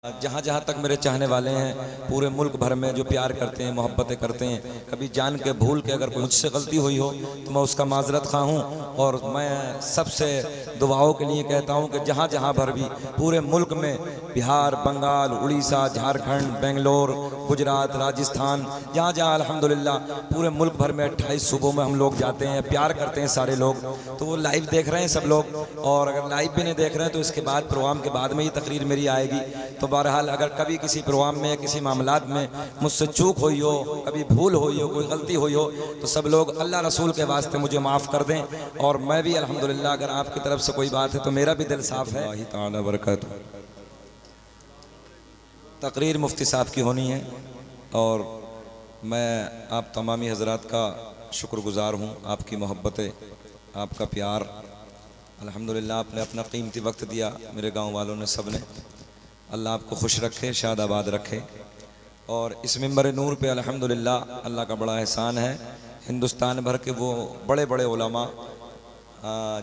जहाँ जहाँ तक मेरे चाहने वाले हैं पूरे मुल्क भर में जो प्यार करते हैं, मोहब्बतें करते हैं, कभी जान के भूल के अगर मुझसे गलती हुई हो तो मैं उसका माजरत खा हूँ। और मैं सबसे दुआओं के लिए कहता हूँ कि जहाँ जहाँ भर भी पूरे मुल्क में, बिहार, बंगाल, उड़ीसा, झारखंड, बेंगलोर, गुजरात, राजस्थान, जहाँ जहाँ अल्हम्दुलिल्लाह पूरे मुल्क भर में 28 सूबों में हम लोग जाते हैं, प्यार करते हैं सारे लोग। तो वो लाइव देख रहे हैं सब लोग, और अगर लाइव भी नहीं देख रहे हैं तो इसके बाद प्रोग्राम के बाद में ही तकरीर मेरी आएगी। तो बहरहाल अगर कभी किसी प्रोग्राम में, किसी मामलात में मुझसे चूक हुई हो, कभी भूल हुई हो, कोई गलती हुई हो, तो सब लोग अल्लाह रसूल के वास्ते मुझे माफ़ कर दें। और मैं भी अल्हम्दुलिल्लाह अगर आपकी तरफ से कोई बात है तो मेरा भी दिल साफ़ है। अल्लाह ताला बरकत। तकरीर मुफ्ती साहब की होनी है और मैं आप तमामी हज़रात का शुक्रगुज़ार हूँ। आपकी मोहब्बतें, आपका प्यार, अल्हम्दुलिल्लाह आपने अपना कीमती वक्त दिया, मेरे गाँव वालों ने, सब ने। अल्लाह आपको खुश रखे, शाद आबाद रखे। और इस मिंबर नूर पे अल्हम्दुलिल्लाह अल्लाह का बड़ा एहसान है, हिंदुस्तान भर के वो बड़े बड़े उलमा,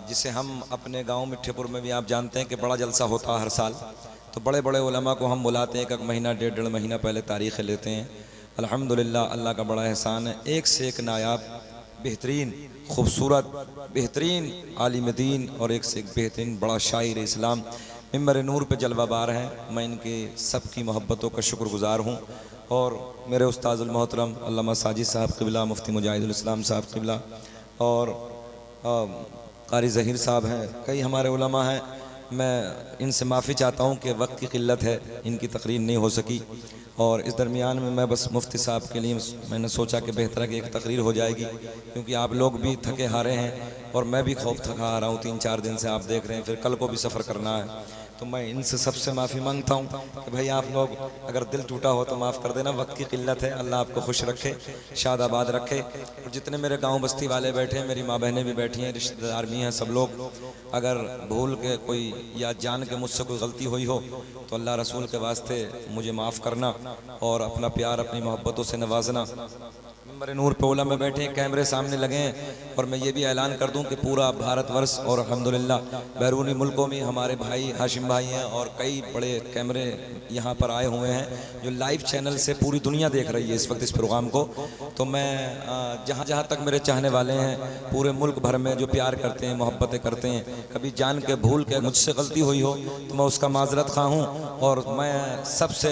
जिसे हम अपने गांव मिठ्ठेपुर में भी आप जानते हैं कि बड़ा जलसा होता है हर साल, तो बड़े बड़े उलमा को हम बुलाते हैं, एक महीना डेढ़ महीना पहले तारीख़ें लेते हैं। अल्हम्दुलिल्लाह अल्लाह का बड़ा एहसान है, एक से एक नायाब, बेहतरीन, खूबसूरत, बेहतरीन आलिम दीन और एक से एक बेहतरीन बड़ा शायर इस्लाम मिंबर नूर पे जलवाबार हैं। मैं इनके सब की मोहब्बतों का शुक्रगुज़ार हूँ। और मेरे उस्ताज़ुल मोहतरम अल्लामा साजिद साहब क़िबला, मुफ्ती मुजाहिदुल इस्लाम साहब क़िबला, और क़ारी ज़हीर साहब हैं, कई हमारे उलमा हैं। मैं इनसे माफ़ी चाहता हूँ कि वक्त की क़िल्लत है, इनकी तकरीर नहीं हो सकी। और इस दरमियान में मैं बस मुफ्ती साहब के लिए मैंने सोचा कि बेहतर है कि एक तकरीर हो जाएगी, क्योंकि आप लोग भी थके हारे हैं और मैं भी खूब थका आ रहा हूँ। 3-4 दिन से आप देख रहे हैं, फिर कल को भी सफ़र करना है। तो मैं इनसे सबसे माफ़ी मांगता हूँ कि भाई आप लोग अगर दिल टूटा हो तो माफ़ कर देना, वक्त की क़िल्लत है। अल्लाह आपको खुश रखे, शाद आबाद रखे। और जितने मेरे गाँव बस्ती वाले बैठे हैं, मेरी माँ बहनें भी बैठी हैं, रिश्तेदार भी हैं, सब लोग, अगर भूल के कोई या जान के मुझसे कोई गलती हुई हो तो अल्लाह रसूल के वास्ते मुझे माफ़ करना और अपना प्यार, अपनी मोहब्बतों से नवाजना। मिंबर नूर पे उलमा में बैठे हैं, कैमरे सामने लगे हैं। और मैं ये भी ऐलान कर दूं कि पूरा भारतवर्ष और अल्हम्दुलिल्लाह बैरूनी मुल्कों में हमारे भाई हाशिम भाई हैं और कई बड़े कैमरे यहाँ पर आए हुए हैं जो लाइव चैनल से पूरी दुनिया देख रही है इस वक्त इस प्रोग्राम को। तो मैं जहाँ जहाँ तक मेरे चाहने वाले हैं पूरे मुल्क भर में जो प्यार करते हैं, मोहब्बतें करते हैं, कभी जान के भूल के मुझसे गलती हुई हो तो मैं उसका माजरत खा हूँ। और मैं सबसे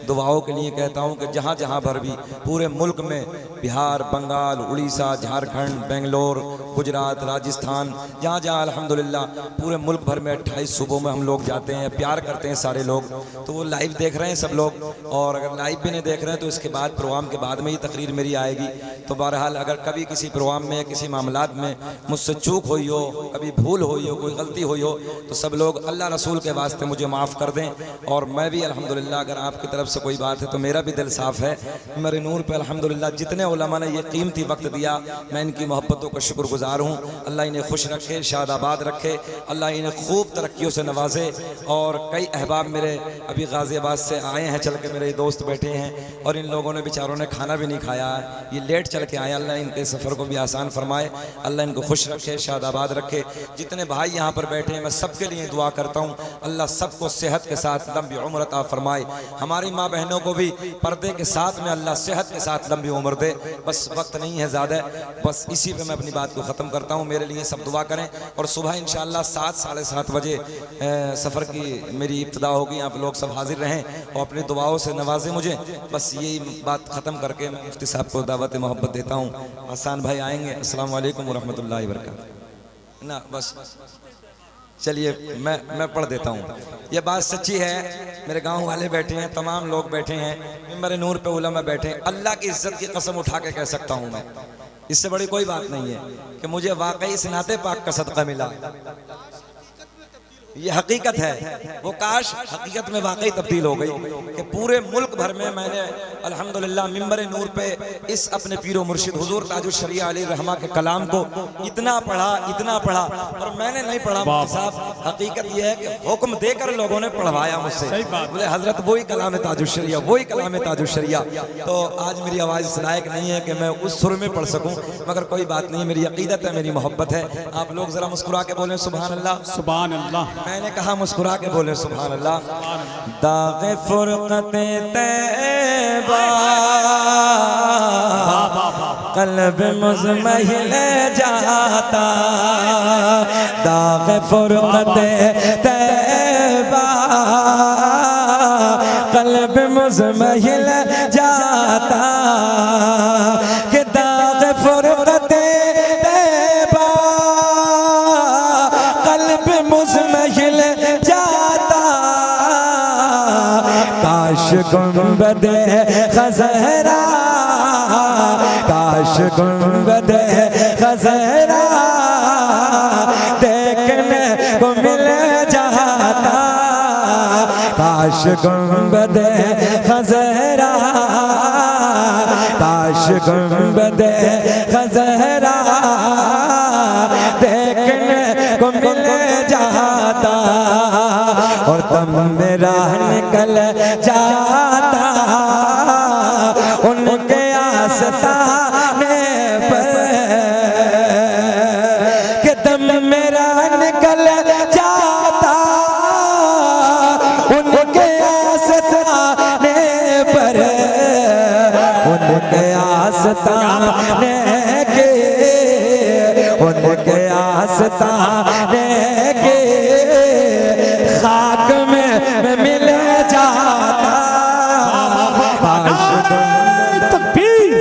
दुआओं के लिए कहता हूँ कि जहाँ जहाँ भर भी पूरे मुल्क में, बिहार, बंगाल, उड़ीसा, झारखंड, बेंगलोर, गुजरात, राजस्थान, जहाँ जहाँ अल्हम्दुलिल्लाह पूरे मुल्क भर में 28 सूबों में हम लोग जाते हैं, प्यार करते हैं सारे लोग। तो वो लाइव देख रहे हैं सब लोग, और अगर लाइव भी नहीं देख रहे हैं तो इसके बाद प्रोग्राम के बाद में ही तकरीर मेरी आएगी। तो बहरहाल अगर कभी किसी प्रोग्राम में, किसी मामलात में मुझसे चूक हुई हो, कभी भूल हुई हो, कोई गलती हुई हो, तो सब लोग अल्लाह रसूल के वास्ते मुझे माफ़ कर दें। और मैं भी अल्हम्दुलिल्लाह अगर आपकी तरफ से कोई बात है तो मेरा भी दिल साफ़ है। मेरे नूर पे अल्हम्दुलिल्लाह जितने उलमा ने ये कीमती वक्त दिया, मैं इनकी मोहब्बतों का शुक्रगुज़ार हूँ। अल्लाह इन्हें खुश रखे, शाद आबाद रखे, अल्लाह इन्हें खूब तरक्कियों से नवाजे। और कई अहबाब मेरे अभी गाज़ियाबाद से आए हैं चल के, मेरे दोस्त बैठे हैं, और इन लोगों ने बेचारों ने खाना भी नहीं खाया, ये लेट चल के आए। अल्लाह इनके सफ़र को भी आसान फरमाए, अल्लाह इनको खुश रखे, शाद आबाद रखे। जितने भाई यहाँ पर बैठे हैं मैं सबके लिए दुआ करता हूँ, अल्लाह सबको सेहत के साथ लंबी उम्र अता फरमाए। हमारी माँ बहनों को भी पर्दे के साथ में अल्लाह सेहत के साथ लंबी उम्र दे। बस वक्त नहीं है ज़्यादा, बस इसी पे मैं अपनी बात को ख़त्म करता हूँ। मेरे लिए सब दुआ करें, और सुबह इंशाअल्लाह 7 साढ़े 7 बजे सफ़र की मेरी इब्तिदा होगी। आप लोग सब हाजिर रहें और अपनी दुआओं से नवाजें मुझे। बस यही बात ख़त्म करके मैं मुफ्ती साहब को दावत मोहब्बत देता हूँ। हसन भाई आएंगे। अस्सलाम वालेकुम व रहमतुल्लाहि व बरकातहू। ना बस चलिए मैं पढ़ देता हूँ। ये बात सच्ची है, मेरे गांव वाले बैठे हैं, तमाम लोग बैठे हैं, मिंबर नूर पे उलमा बैठे हैं। अल्लाह की इज्जत की कसम उठा के कह सकता हूँ मैं, इससे बड़ी कोई बात नहीं है कि मुझे वाकई इस नाते पाक का सदका मिला। ये हकीकत है, वो काश हकीकत में वाकई तब्दील हो गई कि पूरे मुल्क भर में मैंने अल्हम्दुलिल्लाह मिंबर नूर पे इस अपने पीरो मुर्शिद हुजूर ताजुश शरिया अली रहमा के कलाम को इतना पढ़ा। और मैंने नहीं पढ़ा साहब, हकीकत यह है कि हुक्म देकर लोगों ने पढ़वाया मुझसे, बोले हजरत वही कलाम ताजुश शरिया, वही कलाम ताजुश शरिया। तो आज मेरी आवाज़ इस लायक नहीं है कि मैं उस सुर में पढ़ सकूं, मगर कोई बात नहीं, मेरी अकीदत है, मेरी मोहब्बत है। आप लोग जरा मुस्कुरा के बोलें सुभान अल्लाह, सुभान अल्लाह। मैंने कहा मुस्कुरा के बोले सुभान अल्लाह। दाग़े फुरक़ते तैबा क़ल्ब मुज़महिल जाता, दाग़े फुरक़ते तैबा क़ल्ब मुज़महिल जाता, कि दाग़े फुरक़ते तैबा क़ल्ब मुज़महिल जाता, काश गुंबदे ख़ज़रा, काश गुंबदे ख़ज़रा देखने को मिल जाता, काश गुंबदे ख़ज़रा, काश गुंबदे ख़ज़रा देखने को मिल जाता, और दम मेरा निकल जाता उनके आस्ताने पर, कि दम मेरा निकल जाता उनके आस्ताने पर, उनके आस्ताने के, उनके आस्ताने के खाक में मिल जाता। तकबीर,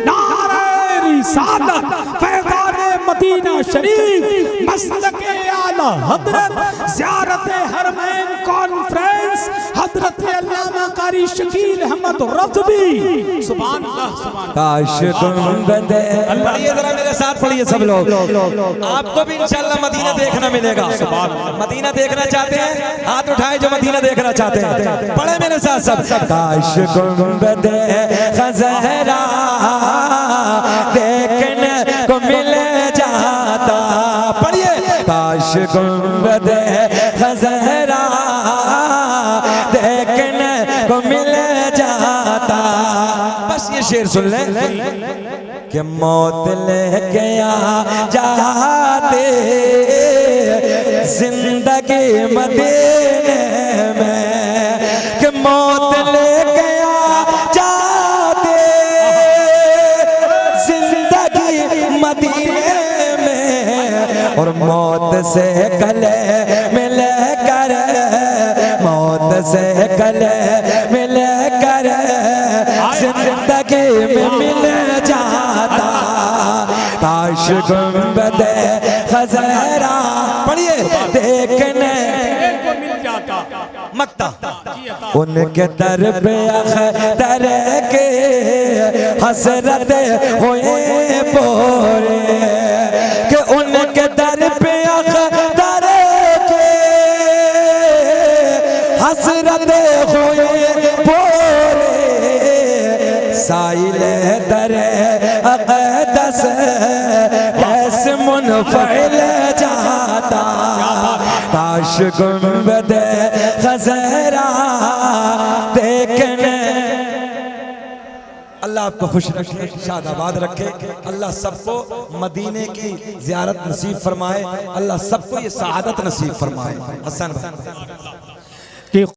नारे रिसालत, फैज़ाने मदीना शरीफ, मसलके आला हज़रत, ज़ियारते हरमैन कॉन्फ्रेंस, हज़रत अल्लामा कारी शकील अहमद रज़वी। सुभान अल्लाह, सुभान अल्लाह। काश गुंबदे, पढ़िए जरा मेरे साथ पढ़िए सब लोग, आपको भी इंशाअल्लाह मदीना देखना मिलेगा। मदीना देखना चाहते हैं हाथ उठाए जो मदीना देखना चाहते हैं, पढ़े मेरे साथ सब। काश गुंबदे ख़ज़रा देखने को मिल जाता, पढ़िए काश गुंबदे ख़ज़रा देखने को मिल जाता। बस ये शेर सुन ले कि मौत लेके आ जाते जिंदगी मदीने में, कि मौत लेके आ जाते जिंदगी मदीने में, और मौत से गले मिल कर, मौत से गले मिल कर जिंदगी में मिल जाता, काश गुंबदे ख़ज़रा, पढ़िए देखने को मिल जाता। मक्ता उनके दर पे अख्तर के हसरत हुए बोरे, कि उनके दर पे अख्तर के हसरत हुए बोरे, साइल दर अक़दस कैसे मुनफ़िल जाता, काश गुंबदे ख़ज़रा देखने। अल्लाह आपको खुश रखे, शादाबाद रखे, अल्लाह सबको मदीने की ज़ियारत नसीब फरमाए, अल्लाह सबको ये सआदत नसीब फरमाए। हसन